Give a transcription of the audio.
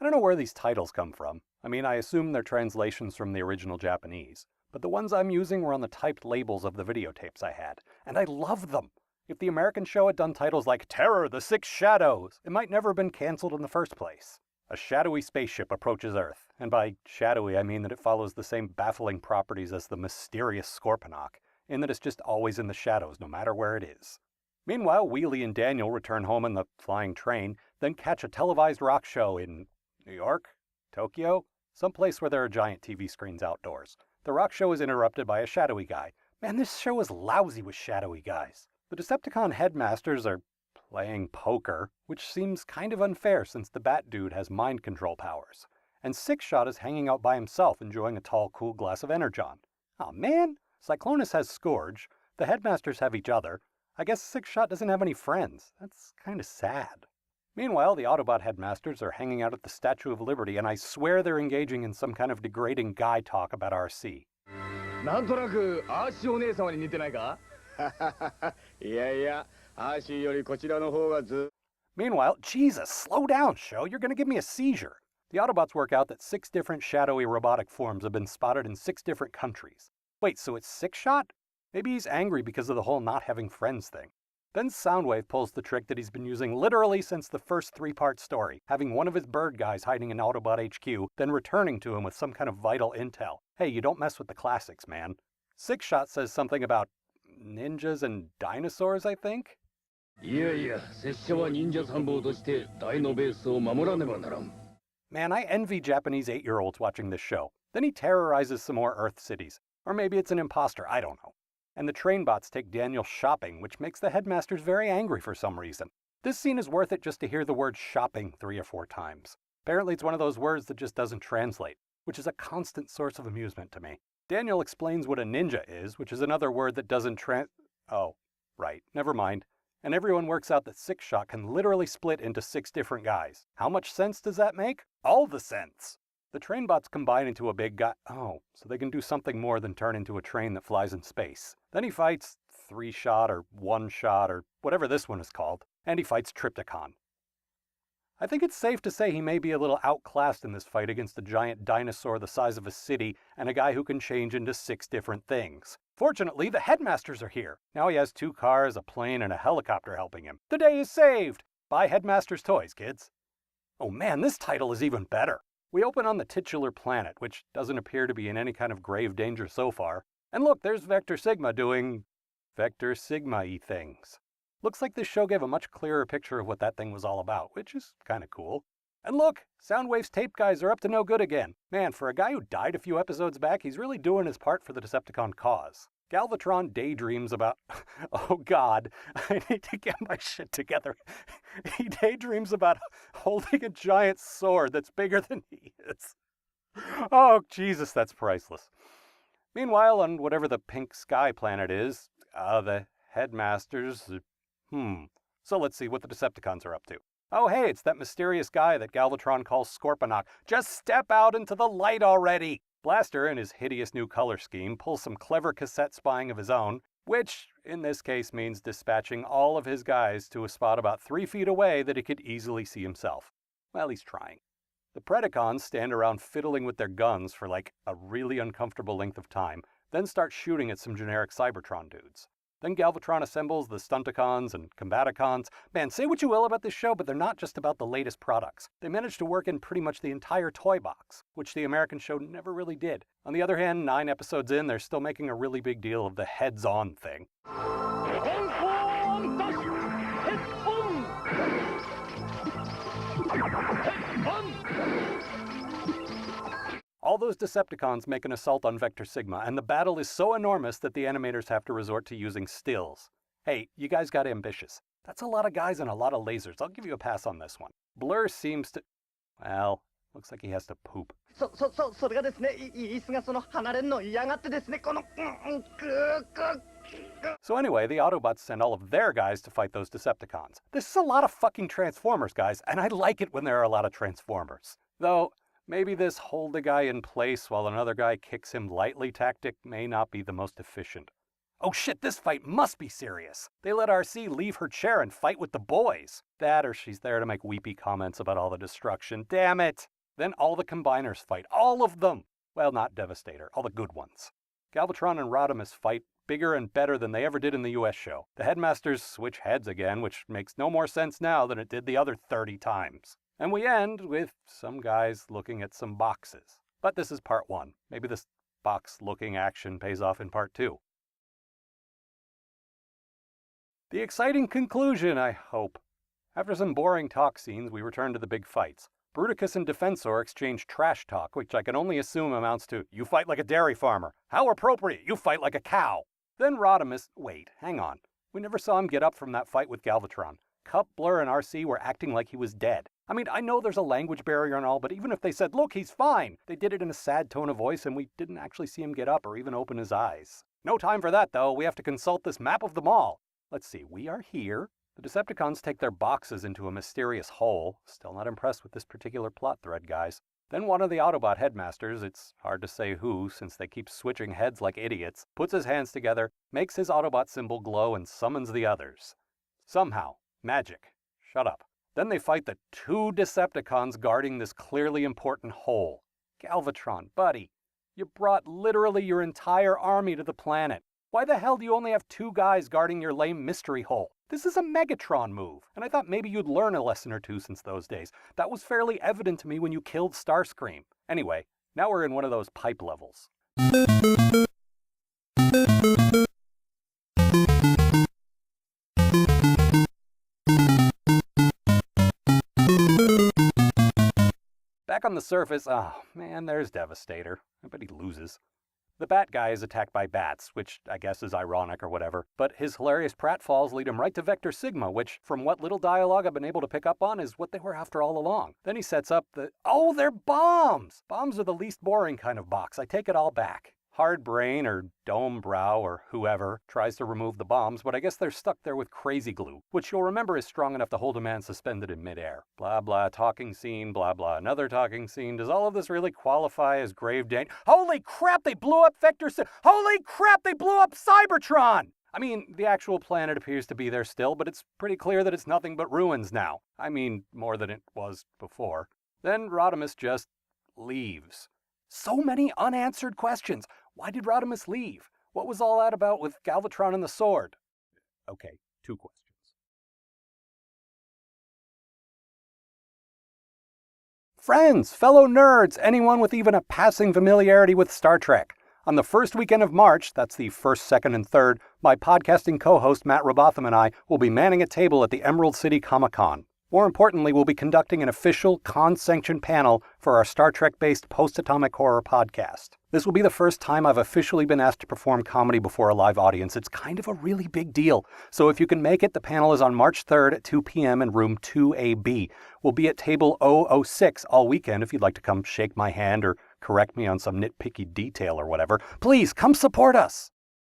I don't know where these titles come from. I mean, I assume they're translations from the original Japanese, but the ones I'm using were on the typed labels of the videotapes I had, and I loved them. If the American show had done titles like Terror, the Six Shadows, it might never have been canceled in the first place. A shadowy spaceship approaches Earth, and by shadowy I mean that it follows the same baffling properties as the mysterious Scorponok, in that it's just always in the shadows no matter where it is. Meanwhile, Wheelie and Daniel return home in the flying train, then catch a televised rock show in New York? Tokyo? Someplace where there are giant TV screens outdoors. The rock show is interrupted by a shadowy guy. Man, this show is lousy with shadowy guys. The Decepticon Headmasters are playing poker, which seems kind of unfair since the Bat Dude has mind control powers. And Six-Shot is hanging out by himself enjoying a tall, cool glass of Energon. Aw man, Cyclonus has Scourge, the Headmasters have each other. I guess Six-Shot doesn't have any friends. That's kind of sad. Meanwhile, the Autobot Headmasters are hanging out at the Statue of Liberty, and I swear they're engaging in some kind of degrading guy talk about RC. なんとなくアーシーお姉様に似てないかいやいや、アーシーよりこちらの方がず Meanwhile, Jesus, slow down, show. You're gonna give me a seizure. The Autobots work out that 6 different shadowy robotic forms have been spotted in 6 different countries. Wait, so it's Six-Shot? Maybe he's angry because of the whole not having friends thing. Then Soundwave pulls the trick that he's been using literally since the first 3-part story, having one of his bird guys hiding in Autobot HQ, then returning to him with some kind of vital intel. Hey, you don't mess with the classics, man. Six-Shot says something about ninjas and dinosaurs, I think? いやいや、拙者は忍者参謀として大のベースを守らねばならん Man, I envy Japanese 8-year-olds watching this show. Then he terrorizes some more Earth cities. Or maybe it's an imposter, I don't know. And the train bots take Daniel shopping, which makes the Headmasters very angry for some reason. This scene is worth it just to hear the word shopping 3 or 4 times. Apparently it's one of those words that just doesn't translate, which is a constant source of amusement to me. Daniel explains what a ninja is, which is another word that doesn't Oh, right, never mind. And everyone works out that Six-Shot can literally split into 6 different guys. How much sense does that make? All the sense! The train bots combine into a big guy. Oh, so they can do something more than turn into a train that flies in space. Then he fights 3-Shot or 1-Shot or whatever this one is called, and he fights Trypticon. I think it's safe to say he may be a little outclassed in this fight against a giant dinosaur the size of a city and a guy who can change into 6 different things. Fortunately, the Headmasters are here. Now he has 2 cars, a plane, and a helicopter helping him. The day is saved! Buy Headmasters toys, kids. Oh man, this title is even better. We open on the titular planet, which doesn't appear to be in any kind of grave danger so far. And look, there's Vector Sigma doing Vector Sigma-y things. Looks like this show gave a much clearer picture of what that thing was all about, which is kind of cool. And look, Soundwave's tape guys are up to no good again. Man, for a guy who died a few episodes back, he's really doing his part for the Decepticon cause. Galvatron daydreams about... Oh god, I need to get my shit together. He daydreams about holding a giant sword that's bigger than he is. Oh, Jesus, that's priceless. Meanwhile, on whatever the pink sky planet is, the Headmasters... So let's see what the Decepticons are up to. Oh hey, it's that mysterious guy that Galvatron calls Scorponok. Just step out into the light already! Blaster, in his hideous new color scheme, pulls some clever cassette spying of his own, which, in this case, means dispatching all of his guys to a spot about 3 feet away that he could easily see himself. Well, he's trying. The Predacons stand around fiddling with their guns for like a really uncomfortable length of time, then start shooting at some generic Cybertron dudes. Then Galvatron assembles the Stunticons and Combaticons. Man, say what you will about this show, but they're not just about the latest products. They managed to work in pretty much the entire toy box, which the American show never really did. On the other hand, 9 episodes in, they're still making a really big deal of the heads-on thing. All those Decepticons make an assault on Vector Sigma, and the battle is so enormous that the animators have to resort to using stills. Hey, you guys got ambitious. That's a lot of guys and a lot of lasers. I'll give you a pass on this one. Blur seems to... Well, looks like he has to poop. So anyway, the Autobots send all of their guys to fight those Decepticons. This is a lot of fucking Transformers, guys, and I like it when there are a lot of Transformers. Though... maybe this hold the guy in place while another guy kicks him lightly tactic may not be the most efficient. Oh shit, this fight must be serious. They let RC leave her chair and fight with the boys. That or she's there to make weepy comments about all the destruction. Damn it! Then all the combiners fight. All of them! Well, not Devastator. All the good ones. Galvatron and Rodimus fight bigger and better than they ever did in the US show. The Headmasters switch heads again, which makes no more sense now than it did the other 30 times. And we end with some guys looking at some boxes. But this is part 1. Maybe this box-looking action pays off in part 2. The exciting conclusion, I hope. After some boring talk scenes, we return to the big fights. Bruticus and Defensor exchange trash talk, which I can only assume amounts to, "You fight like a dairy farmer. How appropriate, you fight like a cow." Then Rodimus, wait, hang on. We never saw him get up from that fight with Galvatron. Cup, Blur, and RC were acting like he was dead. I mean, I know there's a language barrier and all, but even if they said, "Look, he's fine," they did it in a sad tone of voice and we didn't actually see him get up or even open his eyes. No time for that, though. We have to consult this map of the mall. Let's see, we are here. The Decepticons take their boxes into a mysterious hole. Still not impressed with this particular plot thread, guys. Then one of the Autobot Headmasters, it's hard to say who since they keep switching heads like idiots, puts his hands together, makes his Autobot symbol glow, and summons the others. Somehow. Magic. Shut up. Then they fight the 2 Decepticons guarding this clearly important hole. Galvatron, buddy, you brought literally your entire army to the planet. Why the hell do you only have 2 guys guarding your lame mystery hole? This is a Megatron move, and I thought maybe you'd learn a lesson or 2 since those days. That was fairly evident to me when you killed Starscream. Anyway, now we're in one of those pipe levels. Back on the surface, oh man, there's Devastator. I bet he loses. The Bat Guy is attacked by bats, which I guess is ironic or whatever, but his hilarious pratfalls lead him right to Vector Sigma, which, from what little dialogue I've been able to pick up on, is what they were after all along. Then he sets up the... Oh, they're bombs! Bombs are the least boring kind of box. I take it all back. Hard Brain or Dome Brow or whoever tries to remove the bombs, but I guess they're stuck there with crazy glue, which you'll remember is strong enough to hold a man suspended in midair. Blah blah, talking scene, blah blah, another talking scene. Does all of this really qualify as grave danger? Holy crap, they blew up Holy crap, they blew up Cybertron! I mean, the actual planet appears to be there still, but it's pretty clear that it's nothing but ruins now. I mean, more than it was before. Then Rodimus just leaves. So many unanswered questions. Why did Rodimus leave? What was all that about with Galvatron and the sword? Okay, 2 questions. Friends, fellow nerds, anyone with even a passing familiarity with Star Trek. On the first weekend of March, that's the 1st, 2nd, and 3rd, my podcasting co-host Matt Robotham and I will be manning a table at the Emerald City Comic-Con. More importantly, we'll be conducting an official, con-sanctioned panel for our Star Trek-based post-atomic horror podcast. This will be the first time I've officially been asked to perform comedy before a live audience. It's kind of a really big deal. So if you can make it, the panel is on March 3rd at 2 p.m. in room 2AB. We'll be at table 006 all weekend if you'd like to come shake my hand or correct me on some nitpicky detail or whatever. Please, come support us!